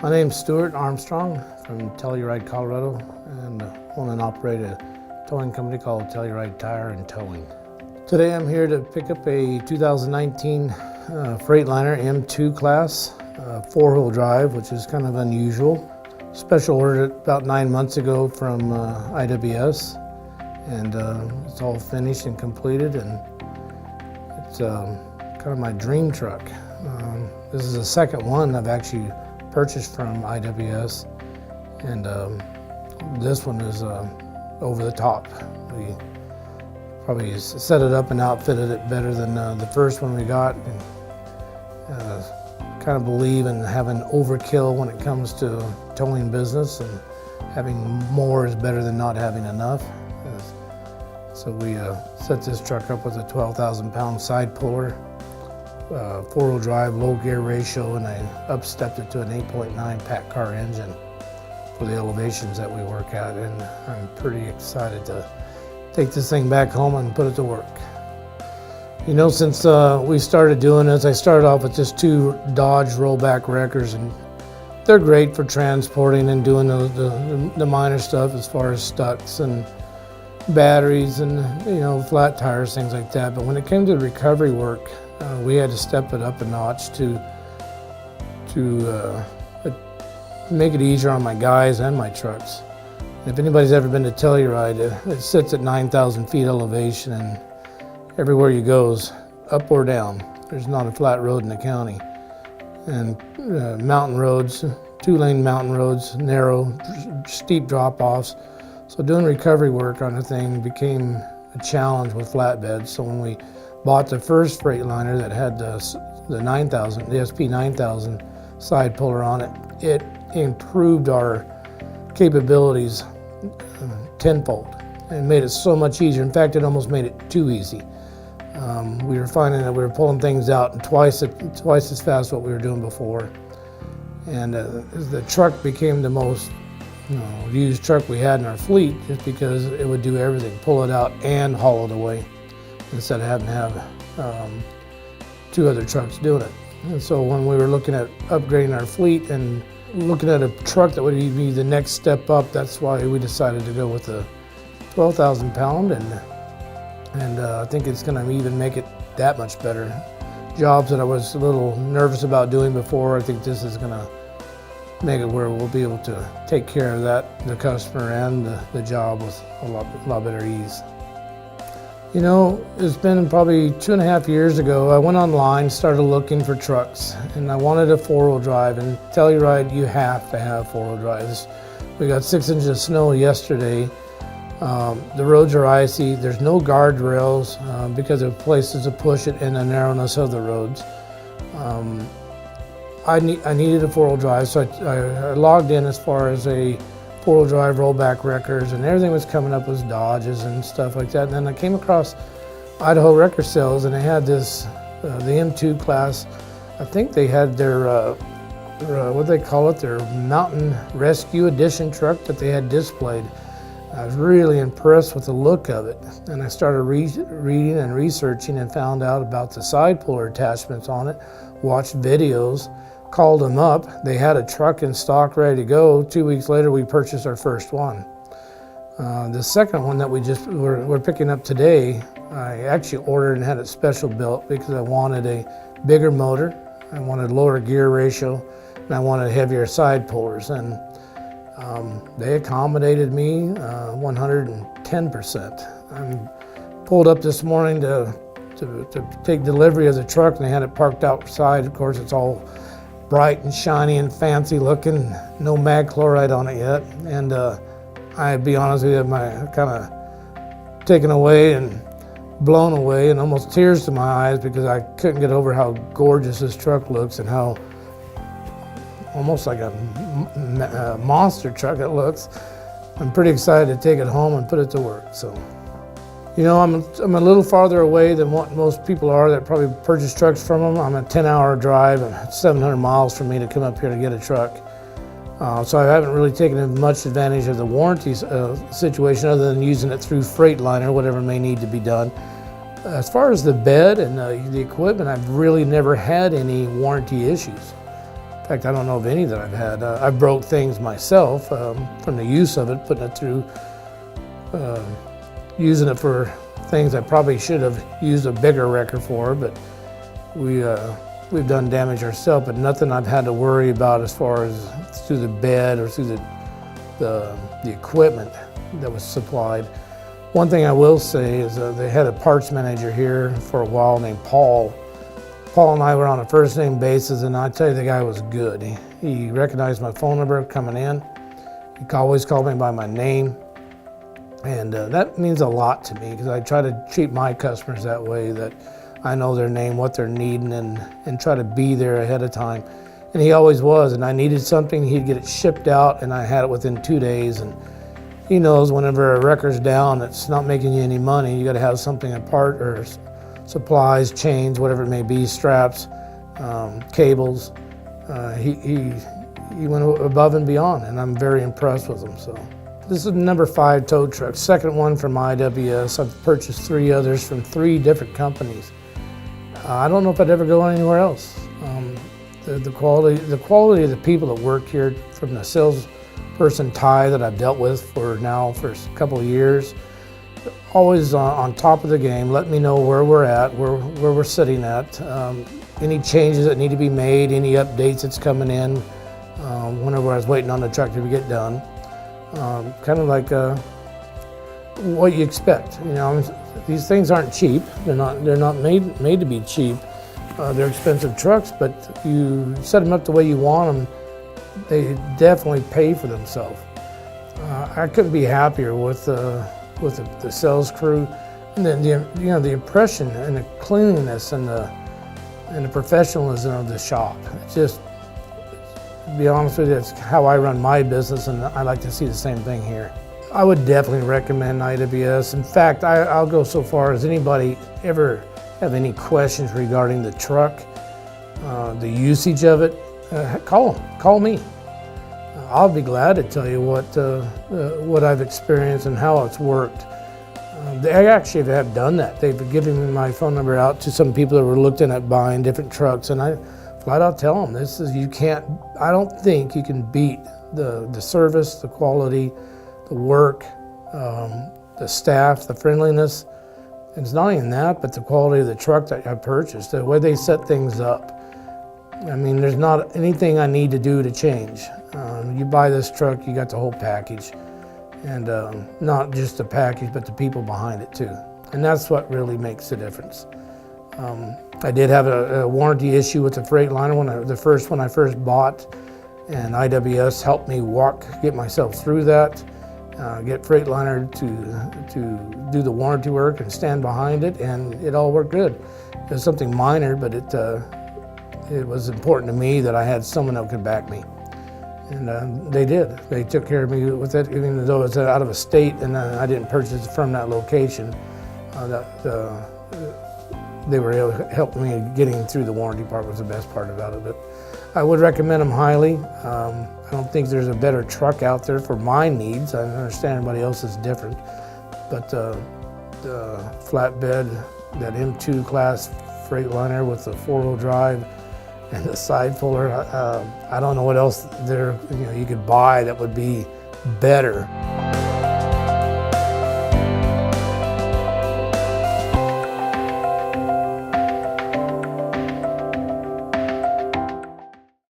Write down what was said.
My name's Stuart Armstrong from Telluride, Colorado, and own and operate a towing company called Telluride Tire and Towing. Today I'm here to pick up a 2019 Freightliner M2 class, four-wheel drive, which is kind of unusual. Special ordered about 9 months ago from IWS, and it's all finished and completed, and it's kind of my dream truck. This is the second one I've actually purchased from IWS, and this one is over the top. We probably set it up and outfitted it better than the first one we got. And, kind of believe in having overkill when it comes to towing business, and having more is better than not having enough. So we set this truck up with a 12,000-pound side puller, four-wheel drive, low gear ratio, and I upstepped it to an 8.9 pack car engine for the elevations that we work at, and I'm pretty excited to take this thing back home and put it to work. You know, since we started doing this, I started off with just two Dodge rollback wreckers, and they're great for transporting and doing the minor stuff as far as stucks and batteries and, you know, flat tires, things like that. But when it came to recovery work, we had to step it up a notch to make it easier on my guys and my trucks. If anybody's ever been to Telluride, it sits at 9,000 feet elevation, and everywhere you goes, up or down, there's not a flat road in the county. And mountain roads, two-lane mountain roads, narrow, steep drop-offs. So doing recovery work on the thing became a challenge with flatbeds. So when we bought the first Freightliner that had the 9,000, the SP 9000 side puller on it, it improved our capabilities tenfold and made it so much easier. In fact, it almost made it too easy. We were finding that we were pulling things out twice as fast as what we were doing before. And the truck became the most used truck we had in our fleet, just because it would do everything, pull it out and haul it away, instead of having to have two other trucks doing it. And so when we were looking at upgrading our fleet and looking at a truck that would be the next step up, that's why we decided to go with the 12,000 pound, and I think it's going to even make it that much better. Jobs that I was a little nervous about doing before, I think this is going to make it where we'll be able to take care of that, the customer and the job, with a lot better ease. You know, it's been probably 2.5 years ago, I went online, started looking for trucks, and I wanted a four-wheel drive. And Telluride, you have to have four-wheel drives. We got 6 inches of snow yesterday. The roads are icy. There's no guardrails because of places to push it and the narrowness of the roads. I needed a four-wheel drive, so I logged in as far as a four-wheel drive rollback wreckers, and everything was coming up was Dodges and stuff like that. And then I came across Idaho Wrecker Sales, and they had this, the M2 class. I think they had their, what do they call it, their Mountain Rescue Edition truck that they had displayed. I was really impressed with the look of it, and I started reading and researching and found out about the side puller attachments on it, watched videos, called them up. They had a truck in stock ready to go. 2 weeks later, we purchased our first one. The second one that we're picking up today, I actually ordered and had it special built because I wanted a bigger motor, I wanted lower gear ratio, and I wanted heavier side pullers. And they accommodated me 110%. I pulled up this morning to take delivery of the truck, and they had it parked outside. Of course, it's all bright and shiny and fancy looking, no mag chloride on it yet. And I'd be honest with you, I'm kind of taken away and blown away and almost tears to my eyes, because I couldn't get over how gorgeous this truck looks and how almost like a monster truck it looks. I'm pretty excited to take it home and put it to work. So, you know, I'm a little farther away than what most people are that probably purchase trucks from them. I'm a 10-hour drive, 700 miles for me to come up here to get a truck. So I haven't really taken much advantage of the warranty situation, other than using it through Freightliner, whatever may need to be done. As far as the bed and the equipment, I've really never had any warranty issues. fact, I don't know of any that I've had. I broke things myself from the use of it, putting it through, using it for things I probably should have used a bigger wrecker for, but we've done damage ourselves, but nothing I've had to worry about as far as through the bed or through the equipment that was supplied. One thing I will say is they had a parts manager here for a while named Paul. Paul and I were on a first name basis, and I tell you, the guy was good. He recognized my phone number coming in. He always called me by my name. And that means a lot to me, because I try to treat my customers that way, that I know their name, what they're needing, and try to be there ahead of time. And he always was, and I needed something, he'd get it shipped out, and I had it within 2 days. And he knows whenever a wrecker's down, it's not making you any money. You got to have something apart, or supplies, chains, whatever it may be, straps, cables. He went above and beyond, and I'm very impressed with him. So this is number 5 tow truck, second one from IWS. I've purchased 3 others from 3 different companies. I don't know if I'd ever go anywhere else. The quality of the people that work here, from the salesperson Ty that I've dealt with for a couple of years, always on top of the game, let me know where we're at, where we're sitting at, any changes that need to be made, any updates that's coming in, whenever I was waiting on the truck to get done. Kind of like what you expect. You know, these things aren't cheap. They're not made to be cheap. They're expensive trucks, but you set them up the way you want them, they definitely pay for themselves. I couldn't be happier with the sales crew, and then the impression and the cleanliness and the professionalism of the shop. It's just, to be honest with you, it's how I run my business, and I like to see the same thing here. I would definitely recommend IWS. In fact, I'll go so far as anybody ever have any questions regarding the truck, the usage of it, call me. I'll be glad to tell you what I've experienced and how it's worked. They actually have done that. They've been giving me my phone number out to some people that were looking at buying different trucks, and I flat out tell them, I don't think you can beat the service, the quality, the work, the staff, the friendliness. And it's not even that, but the quality of the truck that I purchased, the way they set things up. I mean, there's not anything I need to do to change. You buy this truck, you got the whole package. And not just the package, but the people behind it too. And that's what really makes the difference. I did have a warranty issue with the Freightliner, the first one I first bought, and IWS helped me get myself through that, get Freightliner to do the warranty work and stand behind it, and it all worked good. It was something minor, but it was important to me that I had someone that could back me. And they did. They took care of me with it, even though it was out of a state and I didn't purchase it from that location. They were able to help me getting through the warranty part was the best part about it. But I would recommend them highly. I don't think there's a better truck out there for my needs. I understand everybody else is different. But the flatbed, that M2 class Freightliner with the 4-wheel drive and the side puller, I don't know what else you could buy that would be better.